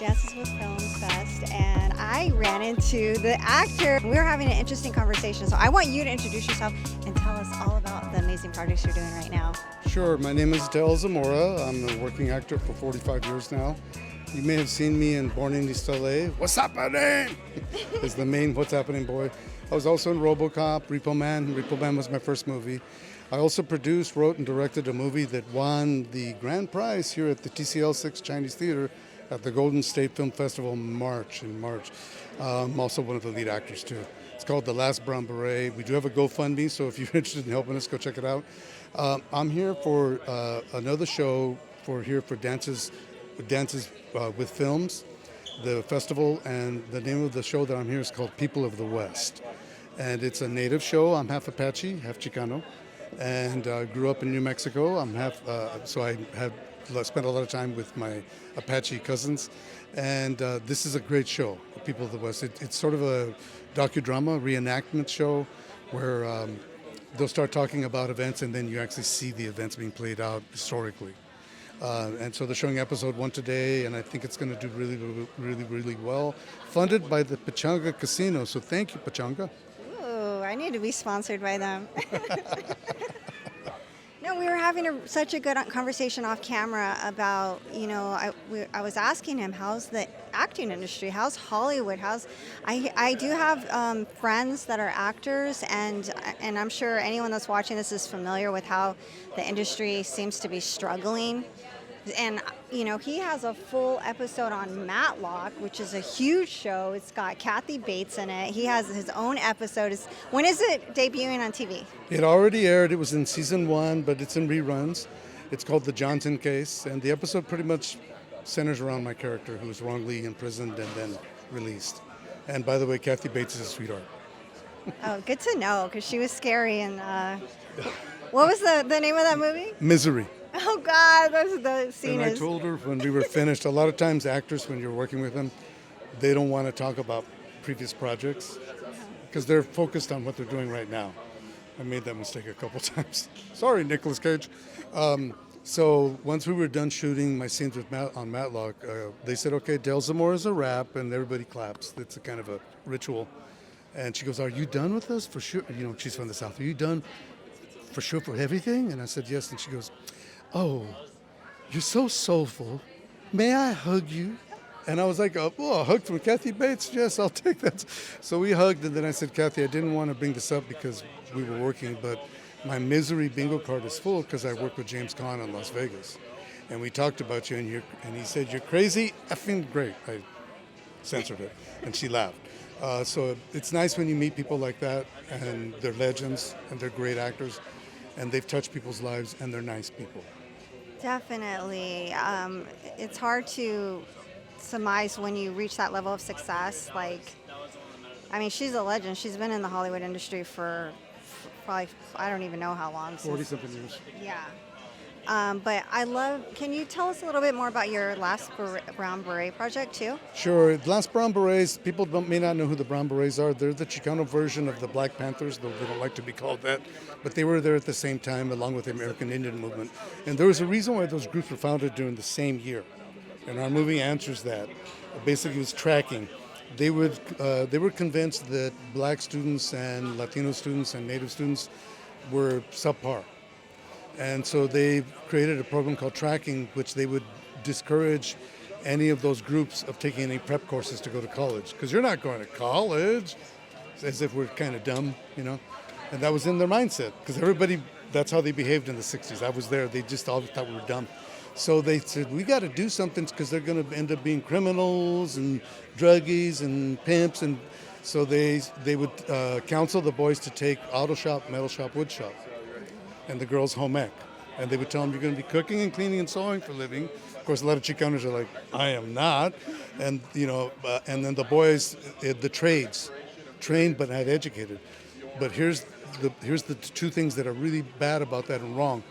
Dances with Films Fest, and I ran into the actor. We were having an interesting conversation, so I want you to introduce yourself and tell us all about the amazing projects you're doing right now. Sure, my name is Zamora. I'm a working actor for 45 years now. You may have seen me in Born in East LA. What's happening? Is the main What's Happening boy. I was also in RoboCop, Repo Man. Repo Man was my first movie. I also produced, wrote, and directed a movie that won the grand prize here at the TCL 6 Chinese Theater at the Golden State Film Festival in March. I'm also one of the lead actors too. It's called The Last Brown Beret. We do have a GoFundMe, so if you're interested in helping us, go check it out. I'm here for another show for Dances with Films, the festival, and the name of the show that I'm here is called People of the West. And it's a native show. I'm half Apache, half Chicano, and grew up in New Mexico. I'm half, so I have spent a lot of time with my Apache cousins. And this is a great show, People of the West. It's sort of a docudrama, reenactment show where they'll start talking about events and then you actually see the events being played out historically. And so they're showing episode 1 today, and I think it's going to do really well. Funded by the Pachanga Casino, so thank you, Pachanga. Ooh, I need to be sponsored by them. No, we were having such a good conversation off camera about, I was asking him, how's the acting industry? How's Hollywood? I do have friends that are actors, and I'm sure anyone that's watching this is familiar with how the industry seems to be struggling. And, he has a full episode on Matlock, which is a huge show. It's got Kathy Bates in it. He has his own episode. When is it debuting on TV? It already aired. It was in season 1, but it's in reruns. It's called The Johnson Case, and the episode pretty much centers around my character who was wrongly imprisoned and then released. And by the way, Kathy Bates is a sweetheart. Oh, good to know, because she was scary. And what was the name of that movie? Misery. Oh, God, that's the scene. And I told her when we were finished, a lot of times actors, when you're working with them, they don't want to talk about previous projects because they're focused on what they're doing right now. I made that mistake a couple times. Sorry, Nicolas Cage. So once we were done shooting my scenes with on Matlock, they said, okay, Del Zamora's a wrap, and everybody claps. It's a kind of a ritual. And she goes, are you done with us? For sure. She's from the South. Are you done for sure for everything? And I said, yes. And she goes, oh, you're so soulful. May I hug you? And I was like, oh, a hug from Kathy Bates? Yes, I'll take that. So we hugged, and then I said, Kathy, I didn't want to bring this up because we were working, but my Misery bingo card is full because I work with James Caan in Las Vegas. And we talked about you, and he said, you're crazy, effing great. I censored it, and she laughed. So it's nice when you meet people like that, and they're legends, and they're great actors, and they've touched people's lives, and they're nice people. Definitely. It's hard to surmise when you reach that level of success. She's a legend. She's been in the Hollywood industry for probably, I don't even know how long. 40-something years. Yeah. But can you tell us a little bit more about your Last Brown Beret project too? Sure. Last Brown Berets, people may not know who the Brown Berets are. They're the Chicano version of the Black Panthers, though they don't like to be called that. But they were there at the same time, along with the American Indian movement. And there was a reason why those groups were founded during the same year. And our movie answers that. Basically, it was tracking. They were convinced that black students and Latino students and Native students were subpar. And so they created a program called Tracking, which they would discourage any of those groups of taking any prep courses to go to college. Because you're not going to college, as if we're kind of dumb, And that was in their mindset, because that's how they behaved in the 60s. I was there. They just all thought we were dumb. So they said, we got to do something because they're going to end up being criminals and druggies and pimps. And so they would counsel the boys to take auto shop, metal shop, wood shop, and the girls home ec. And they would tell them, you're going to be cooking and cleaning and sewing for a living. Of course, a lot of Chicanos are like, I am not. And, and then the boys, the trades, trained but not educated. But here's the two things that are really bad about that and wrong.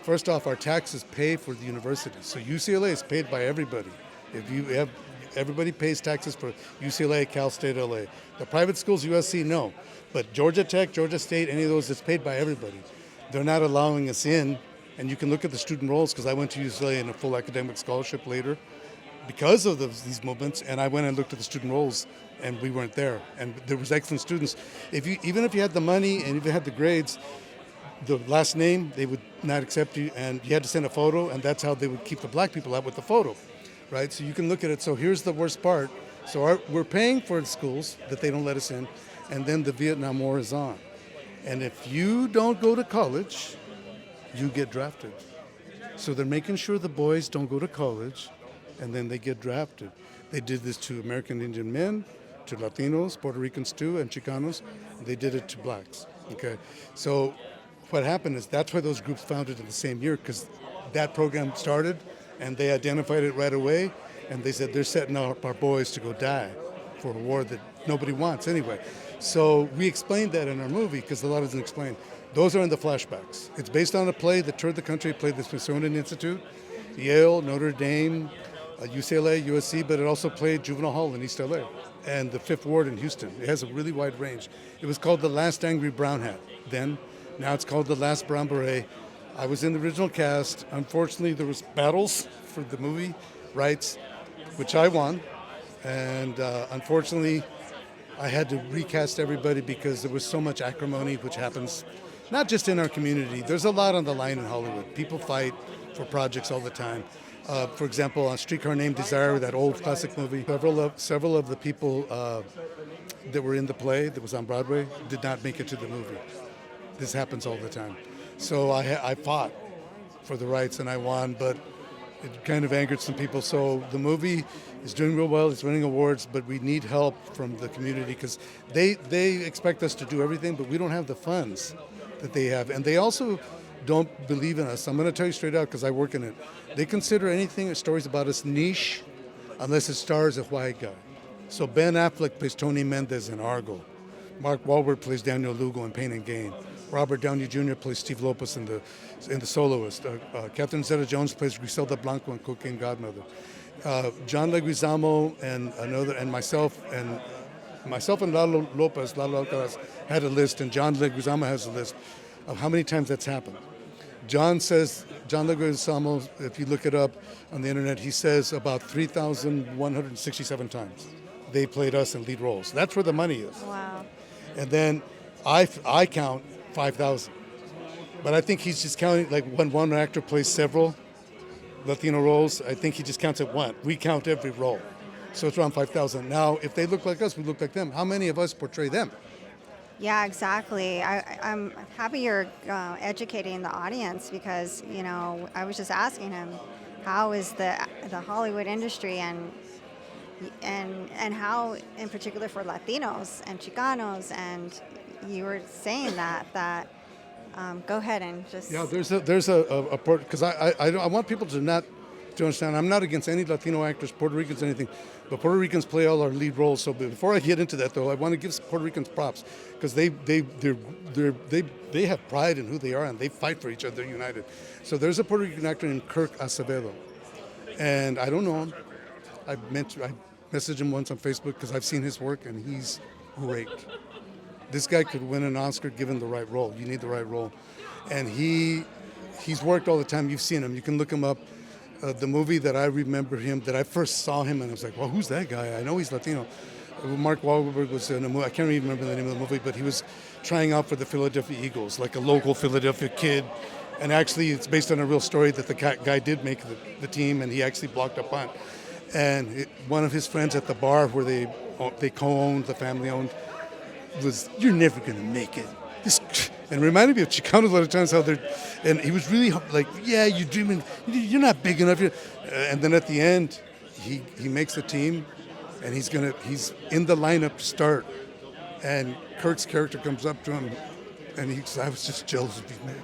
First off, our taxes pay for the university. So UCLA is paid by everybody. Everybody pays taxes for UCLA, Cal State LA. The private schools, USC, no. But Georgia Tech, Georgia State, any of those, it's paid by everybody. They're not allowing us in, and you can look at the student rolls, because I went to UCLA in a full academic scholarship later. because of these movements, and I went and looked at the student rolls, and we weren't there. And there was excellent students. Even if you had the money and if you had the grades, the last name, they would not accept you, and you had to send a photo, and that's how they would keep the black people out, with the photo, right? So you can look at it. So here's the worst part. So we're paying for the schools that they don't let us in, and then the Vietnam War is on. And if you don't go to college, you get drafted. So they're making sure the boys don't go to college, and then they get drafted. They did this to American Indian men, to Latinos, Puerto Ricans too, and Chicanos. They did it to blacks, okay? So what happened is that's why those groups founded in the same year, because that program started, and they identified it right away, and they said they're setting up our boys to go die for a war that nobody wants anyway. So we explained that in our movie, because a lot isn't explained. Those are in the flashbacks. It's based on a play that toured the country, played the Smithsonian Institute, Yale, Notre Dame, UCLA, USC, but it also played Juvenile Hall in East LA and the Fifth Ward in Houston. It has a really wide range. It was called The Last Angry Brown Hat then. Now it's called The Last Brown Beret. I was in the original cast. Unfortunately, there was battles for the movie rights, which I won. And unfortunately, I had to recast everybody because there was so much acrimony, which happens not just in our community. There's a lot on the line in Hollywood. People fight for projects all the time. For example, on Streetcar Named Desire, that old classic movie, several of the people that were in the play that was on Broadway did not make it to the movie. This happens all the time. So I fought for the rights and I won, but it kind of angered some people. So the movie is doing real well. It's winning awards, but we need help from the community because they expect us to do everything, but we don't have the funds that they have. And they also don't believe in us. I'm going to tell you straight out because I work in it. They consider anything, stories about us, niche unless it stars a white guy. So Ben Affleck plays Tony Mendez in Argo. Mark Wahlberg plays Daniel Lugo in Pain and Gain. Robert Downey Jr. plays Steve Lopez in The Soloist. Catherine Zeta-Jones plays Griselda Blanco in Cocaine Godmother. John Leguizamo and myself and Lalo Alcaraz had a list, and John Leguizamo has a list of how many times that's happened. John Leguizamo, if you look it up on the internet, he says about 3,167 times they played us in lead roles. That's where the money is. Wow. And then I count 5,000. But I think he's just counting, like when one actor plays several Latino roles, I think he just counts it one. We count every role. So it's around 5,000. Now, if they look like us, we look like them. How many of us portray them? Yeah, exactly. I'm happy you're educating the audience because, I was just asking him, how is the Hollywood industry and how, in particular for Latinos and Chicanos, and you were saying that go ahead and just... Yeah, there's a part, because I want people to understand, I'm not against any Latino actors, Puerto Ricans, anything, but Puerto Ricans play all our lead roles. So before I get into that, though, I want to give Puerto Ricans props because they have pride in who they are and they fight for each other. They're united. So there's a Puerto Rican actor named Kirk Acevedo, and I don't know him. I messaged him once on Facebook because I've seen his work and he's great. This guy could win an Oscar given the right role. You need the right role, and he's worked all the time. You've seen him. You can look him up. The movie that I remember him, that I first saw him, and I was like, well, who's that guy? I know he's Latino. Mark Wahlberg was in a movie. I can't even remember the name of the movie, but he was trying out for the Philadelphia Eagles, like a local Philadelphia kid. And actually, it's based on a real story that the guy did make the team, and he actually blocked a punt. And one of his friends at the bar where they co-owned, the family owned, was, "You're never going to make it." And it reminded me of Chicano a lot of times, how and he was really like, "Yeah, you're dreaming, you're not big enough." And then at the end, he makes the team, and he's in the lineup to start. And Kurt's character comes up to him, and I was just jealous of you, man.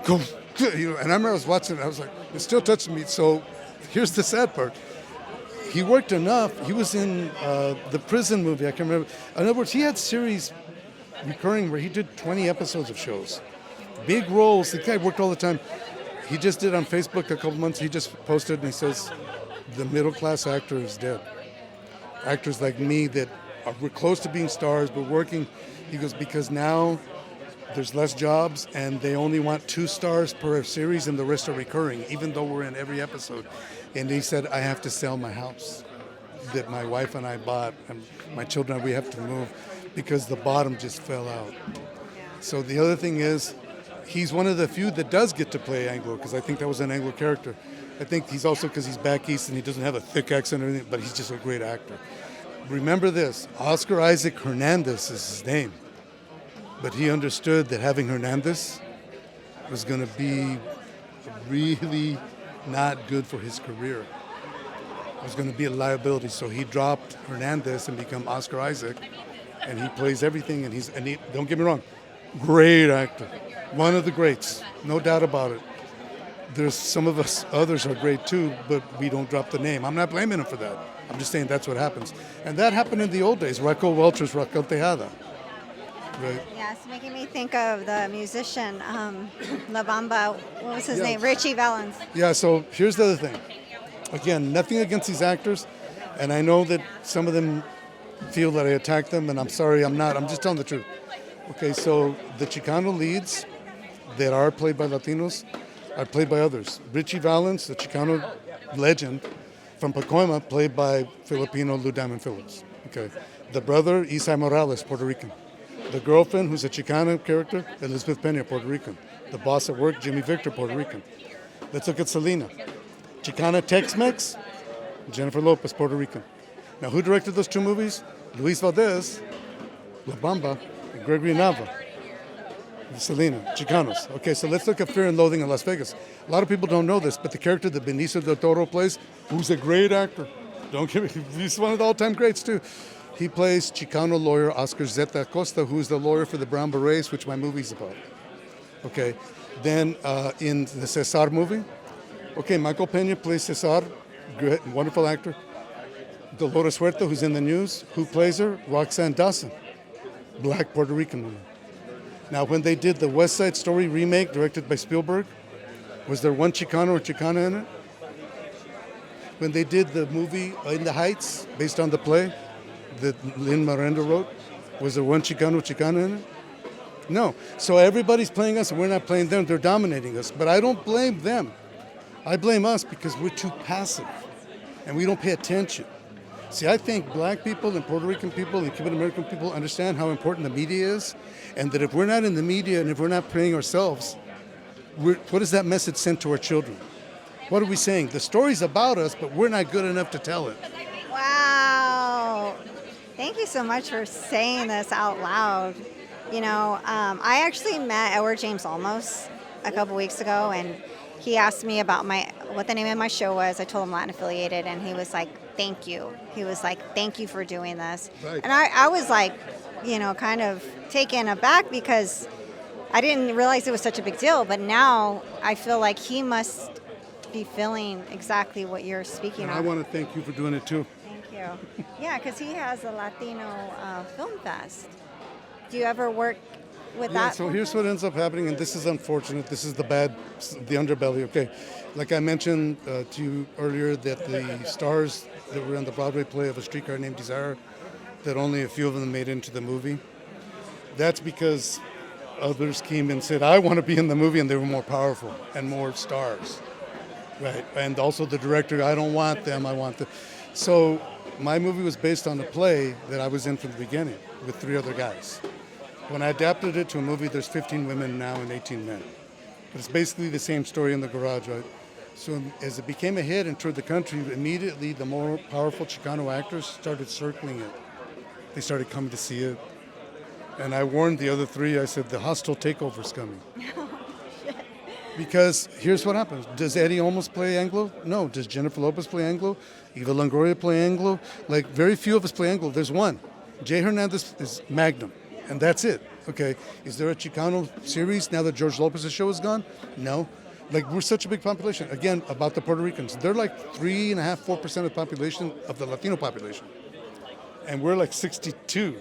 Go, And I remember I was watching it, I was like, it still touching me. So here's the sad part. He worked enough. He was in the prison movie. I can remember. In other words, he had series recurring where he did 20 episodes of shows. Big roles. The guy worked all the time. He just did on Facebook a couple months. He just posted and he says, the middle class actor is dead. Actors like me that we're close to being stars, but working. He goes, because now there's less jobs and they only want 2 stars per series and the rest are recurring, even though we're in every episode. And he said, I have to sell my house that my wife and I bought, and my children, we have to move because the bottom just fell out. So the other thing is, he's one of the few that does get to play Anglo, because I think that was an Anglo character. I think he's also because he's back east and he doesn't have a thick accent or anything, but he's just a great actor. Remember this, Oscar Isaac Hernandez is his name, but he understood that having Hernandez was going to be really not good for his career. It was going to be a liability, so he dropped Hernandez and become Oscar Isaac, and he plays everything, and he, don't get me wrong, great actor, one of the greats, no doubt about it. There's some of us others are great too, but we don't drop the name. I'm not blaming him for that. I'm just saying that's what happens, and that happened in the old days. Raquel Welcher's Raquel Tejada. Right. Yeah, it's making me think of the musician, La Bamba, what was his name? Richie Valens. Yeah, so here's the other thing. Again, nothing against these actors, and I know that some of them feel that I attack them, and I'm sorry, I'm not. I'm just telling the truth. Okay, so the Chicano leads that are played by Latinos are played by others. Richie Valens, the Chicano legend from Pacoima, played by Filipino Lou Diamond Phillips. Okay, the brother, Isai Morales, Puerto Rican. The girlfriend, who's a Chicano character, Elizabeth Pena, Puerto Rican. The boss at work, Jimmy Victor, Puerto Rican. Let's look at Selena. Chicana Tex-Mex, Jennifer Lopez, Puerto Rican. Now, who directed those two movies? Luis Valdez, La Bamba, and Gregory Nava. Selena, Chicanos. Okay, so let's look at Fear and Loathing in Las Vegas. A lot of people don't know this, but the character that Benicio del Toro plays, who's a great actor, don't get me, he's one of the all-time greats too. He plays Chicano lawyer Oscar Zeta Acosta, who's the lawyer for the Brown Berets, which my movie's about. Okay, then in the Cesar movie, okay, Michael Pena plays Cesar, great, wonderful actor. Dolores Huerta, who's in the news, who plays her? Roxanne Dawson, black Puerto Rican woman. Now, when they did the West Side Story remake directed by Spielberg, was there one Chicano or Chicana in it? When they did the movie In the Heights, based on the play that Lin Miranda wrote, was there one Chicano or Chicana in it? No. So everybody's playing us and we're not playing them. They're dominating us. But I don't blame them. I blame us because we're too passive and we don't pay attention. See, I think black people and Puerto Rican people and Cuban American people understand how important the media is, and that if we're not in the media and if we're not playing ourselves, what is that message sent to our children? What are we saying? The story's about us, but we're not good enough to tell it. Wow. Thank you so much for saying this out loud. You know, I actually met Edward James Olmos a couple weeks ago, and he asked me about what the name of my show was. I told him Latin affiliated, and he was like, thank you. He was like, thank you for doing this. Right. And I was like, you know, kind of taken aback because I didn't realize it was such a big deal. But now I feel like he must be feeling exactly what you're speaking of. I want to thank you for doing it too. Thank you. Yeah, because he has a Latino film fest. Do you ever work with that? So here's what ends up happening, and this is unfortunate. This is the underbelly. Okay, like I mentioned to you earlier, that the stars that were on the Broadway play of A Streetcar Named Desire, that only a few of them made it into the movie. That's because others came and said, I want to be in the movie, and they were more powerful and more stars. Right, and also the director, I don't want them, I want them. So my movie was based on a play that I was in from the beginning with 3 other guys. When I adapted it to a movie, there's 15 women now and 18 men. But it's basically the same story in the garage, right? So as it became a hit and toured the country, immediately the more powerful Chicano actors started circling it. They started coming to see it. And I warned the other 3, I said, the hostile takeover's coming. Because here's what happens. Does Eddie Olmos play Anglo? No. Does Jennifer Lopez play Anglo? Eva Longoria play Anglo? Like, very few of us play Anglo. There's one. Jay Hernandez is Magnum, and that's it. Okay. Is there a Chicano series now that George Lopez's show is gone? No. Like, we're such a big population. Again, about the Puerto Ricans. They're like 3.5%, 4% of the population, of the Latino population. And we're like 62.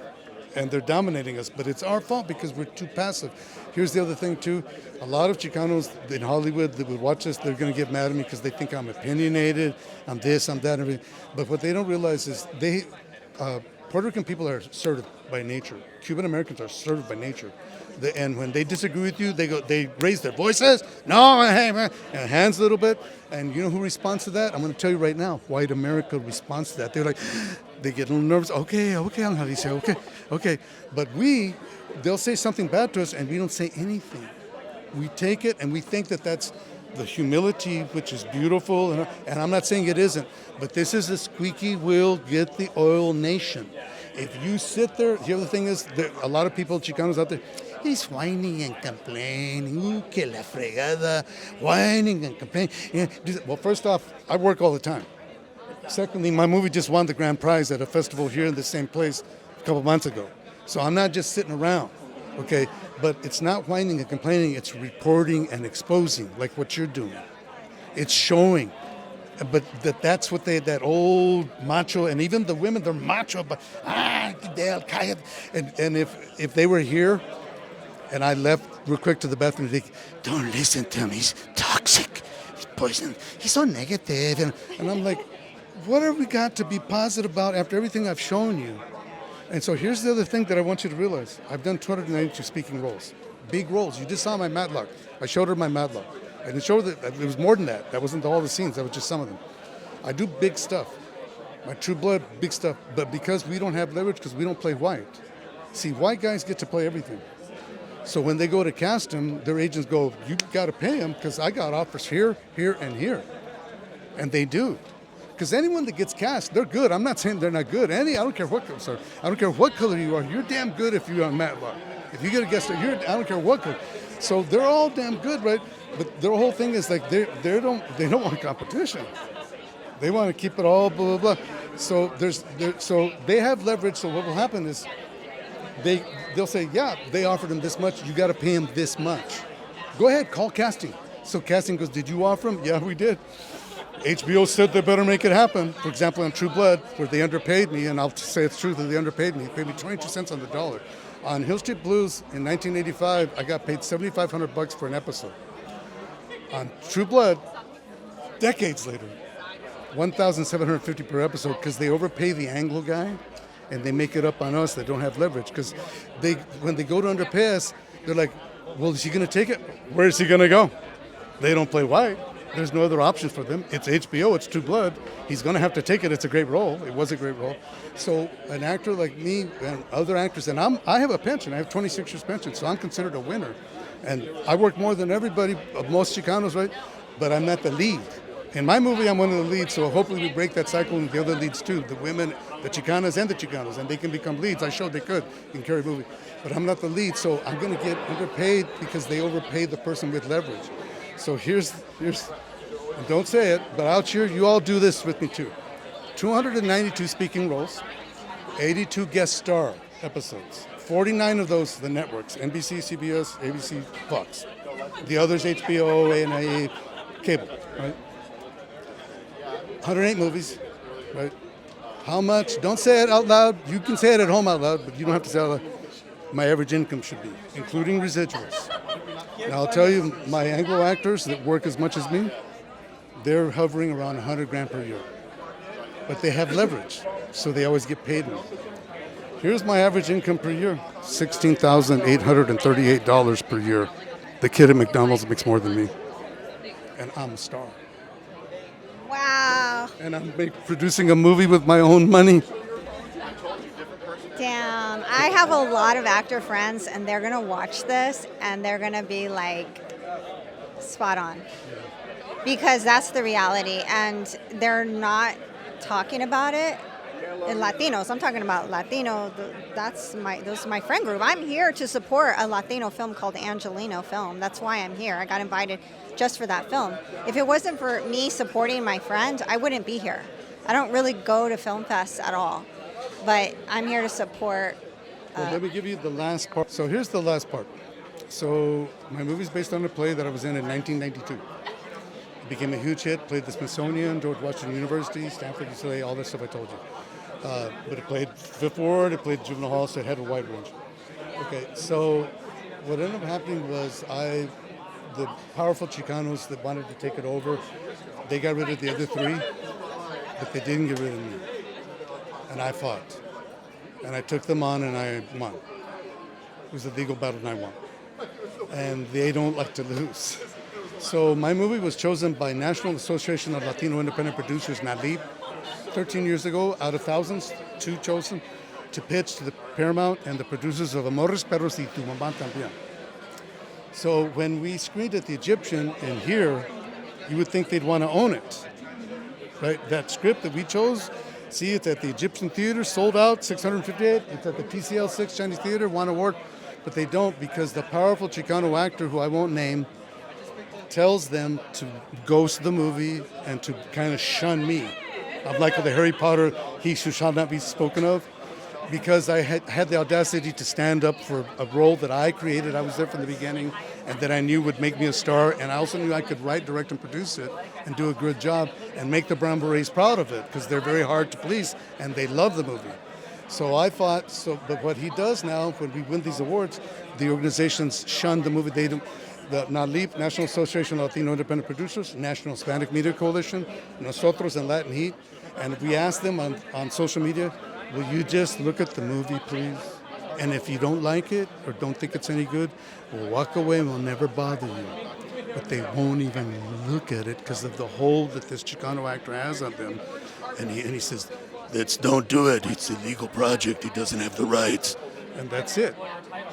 And they're dominating us, but it's our fault because we're too passive. Here's the other thing too. A lot of Chicanos in Hollywood that would watch this, they're going to get mad at me because they think I'm opinionated, I'm this, I'm that, and everything. But what they don't realize is Puerto Rican people are assertive by nature. Cuban Americans are assertive by nature. And when they disagree with you, they raise their voices. No, hey, man, and hands a little bit. And you know who responds to that? I'm going to tell you right now. White America responds to that. They're like, they get a little nervous. Okay, Angelica, okay. But they'll say something bad to us, and we don't say anything. We take it, and we think that that's the humility, which is beautiful. And I'm not saying it isn't, but this is a squeaky wheel, get the oil nation. If you sit there, the other thing is, a lot of people, Chicanos out there, he's whining and complaining. Ooh, que la fregada, whining and complaining. Yeah. Well, first off, I work all the time. Secondly, my movie just won the grand prize at a festival here in the same place a couple months ago. So I'm not just sitting around, okay? But it's not whining and complaining, it's reporting and exposing, like what you're doing. It's showing. But that's what that old macho, and even the women, they're macho, but they'll cállate. And if they were here, and I left real quick to the bathroom, they don't listen to him, he's toxic, he's poison, he's so negative. And I'm like, what have we got to be positive about after everything I've shown you? And so here's the other thing that I want you to realize. I've done 292 speaking roles, big roles. You just saw my Matlock. I showed her my Matlock. I didn't show her that it was more than that. That wasn't all the scenes. That was just some of them. I do big stuff. My True Blood, big stuff. But because we don't have leverage, because we don't play white. See, white guys get to play everything. So when they go to cast them, their agents go, you got to pay them because I got offers here, here, and here. And they do. Because anyone that gets cast, they're good. I'm not saying they're not good. I don't care what color. I don't care what color you are. You're damn good if you're on Matlock. If you get a guest, I don't care what color. So they're all damn good, right? But their whole thing is like they don't want competition. They want to keep it all blah blah blah. So so they have leverage. So what will happen is they'll say, yeah, they offered them this much. You got to pay them this much. Go ahead, call casting. So casting goes, did you offer them? Yeah, we did. HBO said they better make it happen. For example, on True Blood, where they underpaid me, and I'll say it's true that they underpaid me. They paid me 22 cents on the dollar. On Hill Street Blues in 1985, I got paid $7,500 for an episode. On True Blood, decades later, $1,750 per episode because they overpay the Anglo guy, and they make it up on us that don't have leverage. Because when they go to underpay us, they're like, well, is he going to take it? Where is he going to go? They don't play white. There's no other option for them. It's HBO, it's True Blood. He's going to have to take it. It's a great role. It was a great role. So an actor like me and other actors, and I have a pension. I have 26 years pension, so I'm considered a winner. And I work more than everybody, most Chicanos, right? But I'm not the lead. In my movie, I'm one of the leads, so hopefully we break that cycle with the other leads too, the women, the Chicanas and the Chicanos, and they can become leads. I showed they could in Carrie movie. But I'm not the lead, so I'm going to get underpaid because they overpay the person with leverage. So here's, and don't say it, but I'll cheer. You all do this with me too. 292 speaking roles, 82 guest star episodes. 49 of those the networks, NBC, CBS, ABC, Fox. The others HBO, ANA, cable, right? 108 movies, right? How much? Don't say it out loud. You can say it at home out loud, but you don't have to say it out loud. My average income should be, including residuals. Now I'll tell you, my Anglo actors that work as much as me, they're hovering around 100 grand per year. But they have leverage, so they always get paid more. Here's my average income per year, $16,838 per year. The kid at McDonald's makes more than me. And I'm a star. Wow. And I'm producing a movie with my own money. Damn. I have a lot of actor friends, and they're going to watch this, and they're going to be like, spot on. Because that's the reality, and they're not talking about it. In Latinos, I'm talking about Latino. Those are my friend group. I'm here to support a Latino film called Angelino Film. That's why I'm here. I got invited just for that film. If it wasn't for me supporting my friend, I wouldn't be here. I don't really go to film fests at all, but I'm here to support. Well, let me give you the last part. So here's the last part. So my movie's based on a play that I was in 1992. It became a huge hit. Played the Smithsonian, George Washington University, Stanford, UCLA, all that stuff I told you. But it played Fifth Ward, it played Juvenile Hall, so it had a wide range. Okay, so what ended up happening was the powerful Chicanos that wanted to take it over, they got rid of the other three, but they didn't get rid of me. And I fought. And I took them on and I won. It was a legal battle and I won. And they don't like to lose. So my movie was chosen by National Association of Latino Independent Producers, NALIP, 13 years ago, out of thousands, 2 chosen to pitch to the Paramount and the producers of Amores Perros y Tu Mamá También. So when we screened at the Egyptian and here, you would think they'd want to own it, right? That script that we chose, see, it's at the Egyptian Theater, sold out, 658. It's at the TCL 6 Chinese Theater, won award, but they don't because the powerful Chicano actor, who I won't name, tells them to ghost the movie and to kind of shun me. I'm like the Harry Potter, he who shall not be spoken of, because I had the audacity to stand up for a role that I created. I was there from the beginning and that I knew would make me a star. And I also knew I could write, direct, and produce it and do a good job and make the Brown Berets proud of it because they're very hard to please and they love the movie. So I thought, but what he does now, when we win these awards, the organizations shun the movie. They don't. The NALIP, National Association of Latino Independent Producers, National Hispanic Media Coalition, Nosotros and Latin Heat, and we asked them on social media, will you just look at the movie, please? And if you don't like it or don't think it's any good, we'll walk away and we'll never bother you. But they won't even look at it because of the hold that this Chicano actor has on them. And he says, don't do it. It's a legal project. He doesn't have the rights. And that's it.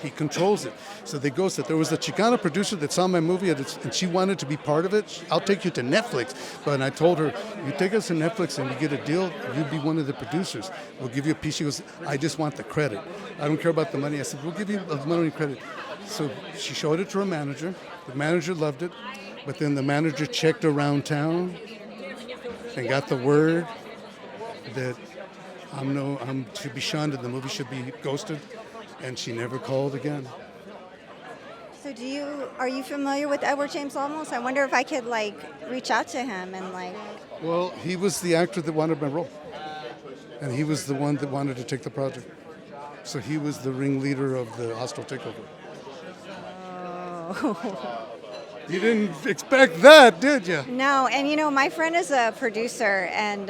He controls it. So they ghosted. There was a Chicana producer that saw my movie and she wanted to be part of it. I'll take you to Netflix. But I told her, you take us to Netflix and we get a deal, you'd be one of the producers. We'll give you a piece. She goes, I just want the credit. I don't care about the money. I said, we'll give you the money and credit. So she showed it to her manager. The manager loved it. But then the manager checked around town and got the word that I'm should be shunned and the movie should be ghosted. And she never called again. So are you familiar with Edward James Olmos? I wonder if I could reach out to him and Well, he was the actor that wanted my role. And he was the one that wanted to take the project. So he was the ringleader of the hostile takeover. Oh. You didn't expect that, did you? No, and my friend is a producer, and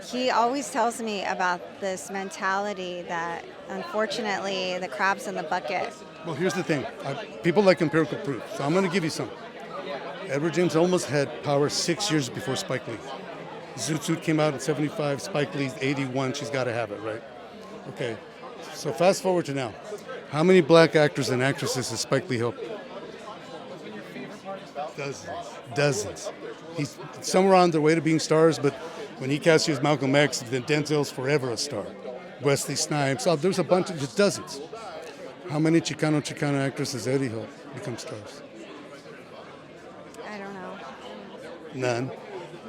he always tells me about this mentality that, unfortunately, the crab's in the bucket. Well, here's the thing. People like empirical proof, so I'm going to give you some. Edward James almost had power 6 years before Spike Lee. Zoot Suit came out in 75, Spike Lee's 81, she's got to have it, right? Okay, so fast forward to now. How many black actors and actresses has Spike Lee helped? Dozens. He's somewhere on their way to being stars, but when he cast you as Malcolm X, then Denzel's forever a star. Wesley Snipes, there's a bunch of, just dozens. How many Chicano actresses Eddie helped become stars? I don't know. None.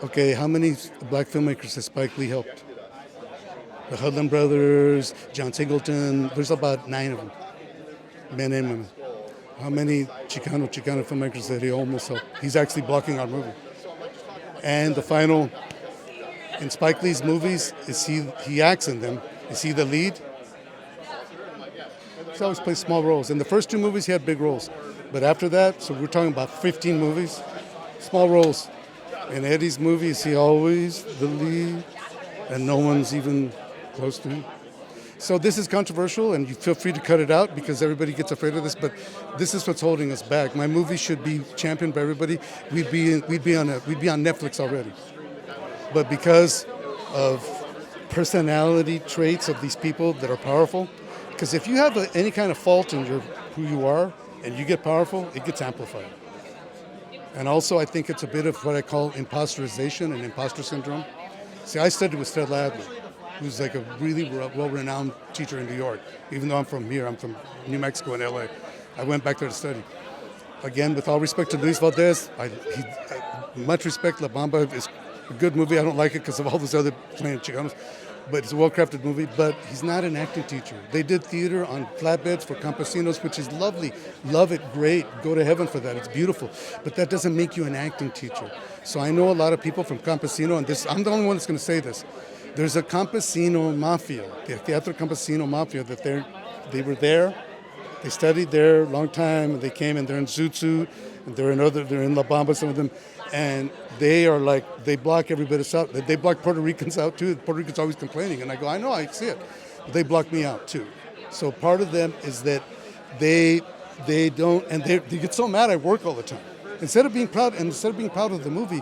Okay, how many black filmmakers has Spike Lee helped? The Hudlin brothers, John Singleton, there's about 9 of them, men and women. How many Chicano filmmakers that he almost helped? He's actually blocking our movie. And the final, in Spike Lee's movies, he acts in them. Is he the lead? He always plays small roles. In the first 2 movies, he had big roles. But after that, so we're talking about 15 movies, small roles. In Eddie's movies, he always the lead, and no one's even close to him. So this is controversial, and you feel free to cut it out because everybody gets afraid of this. But this is what's holding us back. My movie should be championed by everybody. We'd be on Netflix already. But because of personality traits of these people that are powerful, because if you have any kind of fault in who you are and you get powerful, it gets amplified. And also, I think it's a bit of what I call imposterization and imposter syndrome. See, I studied with Stella Adler, who's like a really well-renowned teacher in New York. Even though I'm from here, I'm from New Mexico and LA. I went back there to study. Again, with all respect to Luis Valdez, much respect. La Bamba is a good movie. I don't like it because of all those other playing Chicanos, but it's a well-crafted movie. But he's not an acting teacher. They did theater on flatbeds for campesinos, which is lovely. Love it, great. Go to heaven for that. It's beautiful. But that doesn't make you an acting teacher. So I know a lot of people from Campesino, and I'm the only one that's going to say this. There's a Campesino Mafia, the Teatro Campesino Mafia, that they were there, they studied there a long time, and they came and they're in Zoot Suit, and they're in La Bamba, some of them, and they block everybody else out. They block Puerto Ricans out too. Puerto Ricans always complaining, and I go, I know, I see it. They block me out too. So part of them is that they don't, and they get so mad I work all the time. Instead of being proud of the movie,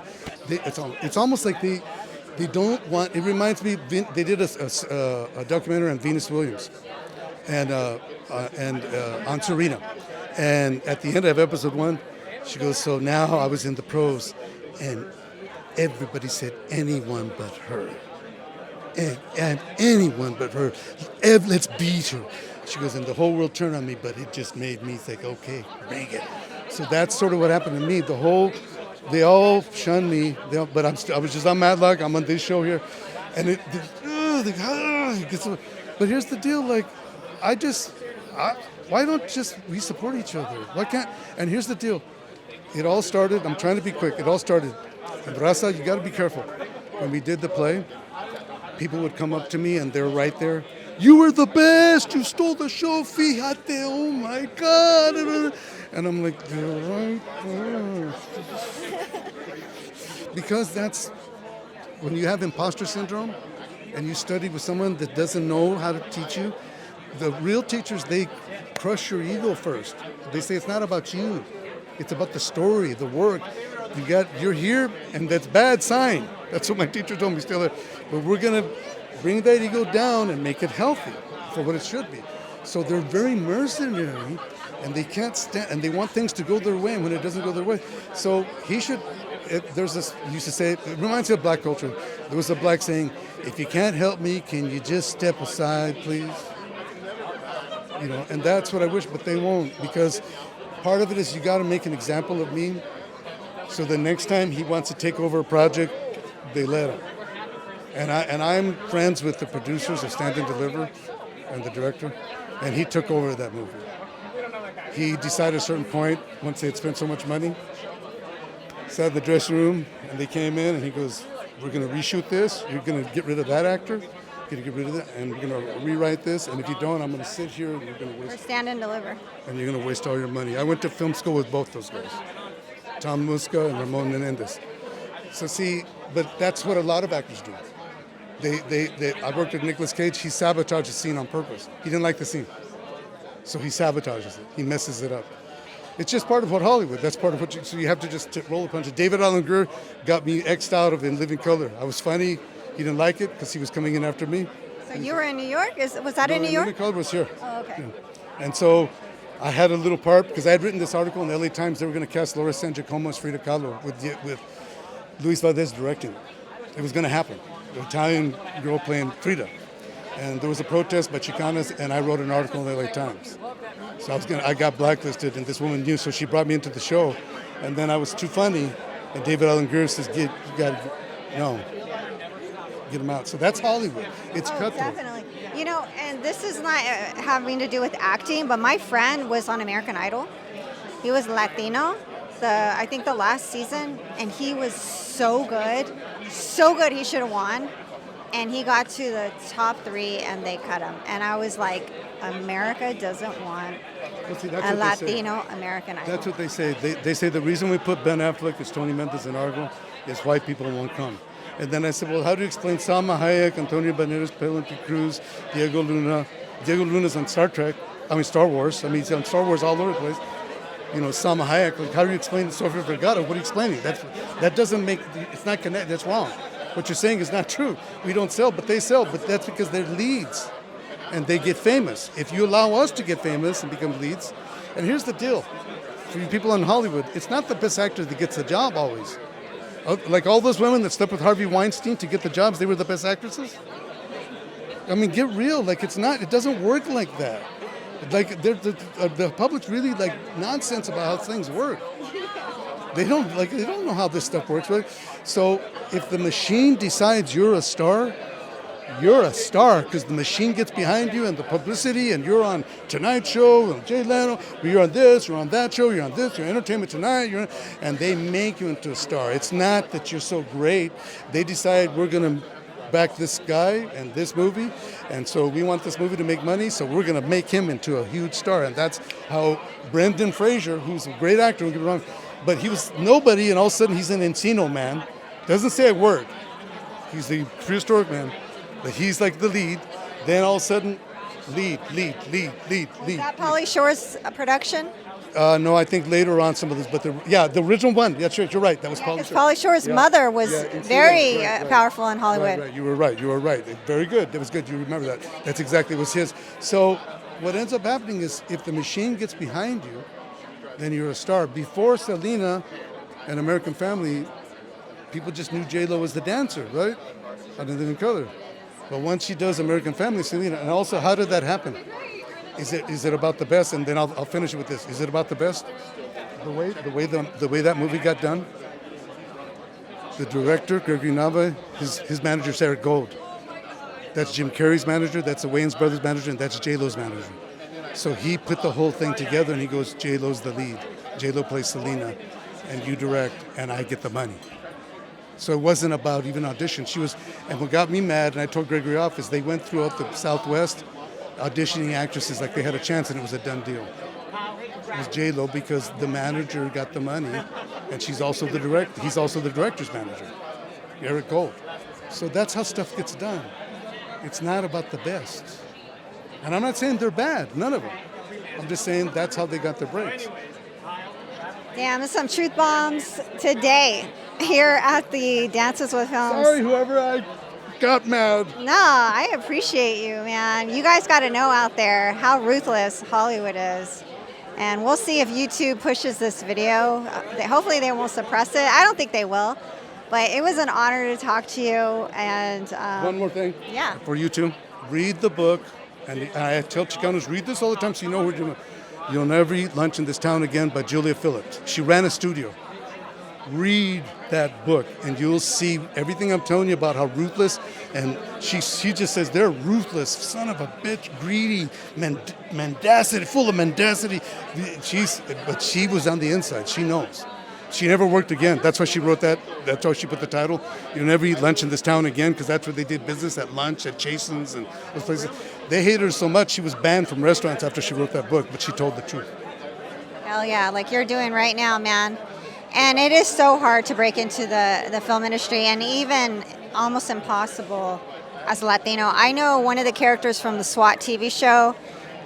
it's almost like they don't want. It reminds me. They did a documentary on Venus Williams, and on Serena, and at the end of episode 1, she goes, "So now I was in the pros, and everybody said anyone but her, and anyone but her. Let's beat her." She goes, and the whole world turned on me, but it just made me think, okay, bring it. So that's sort of what happened to me. They all shunned me, but I was just on Matlock. I'm on this show here, and it gets. But here's the deal, like, why don't just we support each other? Why can't? And here's the deal, it all started. I'm trying to be quick. It all started. And Raza, you got to be careful. When we did the play, people would come up to me, and they're right there. You were the best. You stole the show. Fíjate. Oh my God. And I'm like, they're right there. Because that's when you have imposter syndrome and you study with someone that doesn't know how to teach you. The real teachers, they crush your ego first. They say it's not about you. It's about the story, the work. You're here, and that's bad sign. That's what my teacher told me still there. But we're gonna bring that ego down and make it healthy for what it should be. So they're very mercenary, and they can't stand, and they want things to go their way, and when it doesn't go their way. So he should, there's this, used to say, it reminds me of black culture. There was a black saying, if you can't help me, can you just step aside, please? You know, and that's what I wish, but they won't, because part of it is you got to make an example of me, so the next time he wants to take over a project, they let him. And I'm friends with the producers of Stand and Deliver and the director, and he took over that movie. He decided at a certain point, once they had spent so much money, sat in the dressing room, and they came in, and he goes, we're going to reshoot this, you're going to get rid of that actor, you're going to get rid of that, and we're going to rewrite this, and if you don't, I'm going to sit here, and you're going to waste. Or Stand and Deliver. And you're going to waste all your money. I went to film school with both those guys, Tom Muska and Ramon Menendez. So see, but that's what a lot of actors do. I worked with Nicolas Cage. He sabotaged the scene on purpose. He didn't like the scene, so he sabotages it. He messes it up. It's just part of what Hollywood. That's part of what so you have to just roll a punch. David Alan Grier got me X'd out of In Living Color. I was funny. He didn't like it because he was coming in after me. So you were in New York? Was that in New York? In Living Color was here. Oh, okay. Yeah. And so I had a little part because I had written this article in the LA Times. They were going to cast Laura San Giacomo as Frida Kahlo with Luis Valdez directing. It was going to happen. The Italian girl playing Frida. And there was a protest by Chicanos, and I wrote an article in the LA Times. So I got blacklisted, and this woman knew, so she brought me into the show. And then I was too funny, and David Alan Grier says, get him out. So that's Hollywood. It's cutthroat. Definitely. You know, and this is not having to do with acting, but my friend was on American Idol. He was Latino, I think the last season, and he was so good he should have won. And he got to the top 3, and they cut him. And I was like, America doesn't want a Latino American Idol. That's what they say. They say the reason we put Ben Affleck as Tony Mendes and Argo is white people won't come. And then I said, well, how do you explain Salma Hayek, Antonio Banderas, Penelope Cruz, Diego Luna? Diego Luna's on Star Wars. He's on Star Wars all over the place. You know, Salma Hayek, like, how do you explain Sofia Vergara? What are you explaining? That doesn't make, it's not connected, that's wrong. What you're saying is not true. We don't sell, but they sell, but that's because they're leads and they get famous. If you allow us to get famous and become leads, and here's the deal, for you people in Hollywood, it's not the best actor that gets the job always. Like all those women that slept with Harvey Weinstein to get the jobs, they were the best actresses? I mean, get real, like it doesn't work like that. Like the public's really like nonsense about how things work. They don't know how this stuff works, right? So if the machine decides you're a star because the machine gets behind you and the publicity, and you're on Tonight Show and Jay Leno, you're on this, you're on that show, you're on this, you're Entertainment Tonight, and they make you into a star. It's not that you're so great. They decide we're going to back this guy and this movie, and so we want this movie to make money, so we're going to make him into a huge star. And that's how Brendan Fraser, who's a great actor, don't get me wrong, but he was nobody, and all of a sudden he's an Encino Man. Doesn't say a word. He's the prehistoric man, but he's like the lead. Then all of a sudden, lead. Is that Pauly Shore's production? No, I think later on some of this, but the original one. That's right. You're right. That was Pauly Because Shore. Pauly Shore's mother was very right. powerful in Hollywood. Right. You were right. Very good. That was good. You remember that. That's exactly was his. So what ends up happening is if the machine gets behind you, then you're a star. Before Selena and American Family, people just knew J-Lo as the dancer, right? Under Living Color. But once she does American Family, Selena, and also how did that happen? Is it about the best? And then I'll finish it with this. Is it about the best? The way that movie got done. The director Gregory Nava, his manager Sarah Gold. That's Jim Carrey's manager. That's the Wayans brothers' manager, and that's J-Lo's manager. So he put the whole thing together, and he goes, J-Lo's the lead. J-Lo plays Selena, and you direct, and I get the money. So it wasn't about even audition. And what got me mad, and I told Gregory off, is they went throughout the Southwest auditioning actresses like they had a chance and it was a done deal. It was J-Lo because the manager got the money and he's also the director's manager, Eric Gold. So that's how stuff gets done. It's not about the best. And I'm not saying they're bad, none of them. I'm just saying that's how they got their breaks. Damn, there's some truth bombs today here at the Dances with Films. Sorry, whoever I got mad. No, I appreciate you, man. You guys got to know out there how ruthless Hollywood is. And we'll see if YouTube pushes this video. Hopefully they won't suppress it. I don't think they will. But it was an honor to talk to you. And one more thing. Yeah. For you two, read the book. And I tell Chicanos, read this all the time so you know who you're. You'll never eat lunch in this town again by Julia Phillips. She ran a studio. Read that book and you'll see everything I'm telling you about how ruthless, and she just says they're ruthless, son of a bitch, greedy, mendacity, full of mendacity. But she was on the inside. She knows. She never worked again. That's why she wrote that. That's why she put the title. You'll never eat lunch in this town again, because that's where they did business, at lunch, at Chasen's and those places. They hated her so much she was banned from restaurants after she wrote that book, but she told the truth. Hell yeah, like you're doing right now, man. And it is so hard to break into the film industry, and even almost impossible as a Latino. I know one of the characters from the SWAT TV show,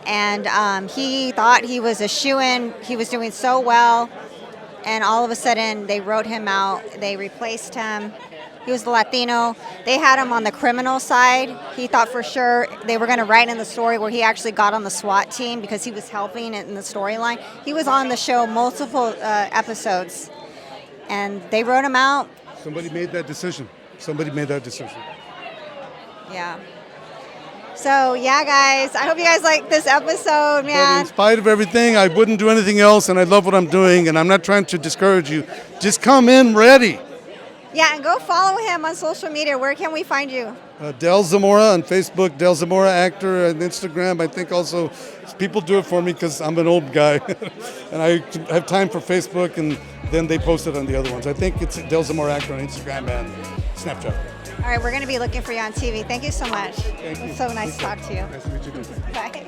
and he thought he was a shoo-in. He was doing so well, and all of a sudden they wrote him out. They replaced him. He was the Latino. They had him on the criminal side. He thought for sure they were going to write in the story where he actually got on the SWAT team because he was helping in the storyline. He was on the show multiple episodes, and they wrote him out. Somebody made that decision. Yeah. So, yeah, guys, I hope you guys like this episode, man. But in spite of everything, I wouldn't do anything else, and I love what I'm doing, and I'm not trying to discourage you. Just come in ready. Yeah, and go follow him on social media. Where can we find you? Del Zamora on Facebook, Del Zamora Actor, and Instagram. I think also people do it for me because I'm an old guy, and I have time for Facebook, and then they post it on the other ones. I think it's Del Zamora Actor on Instagram and Snapchat. All right, we're going to be looking for you on TV. Thank you so much. Thank you. It was so nice to talk to you. Nice to meet you. Bye.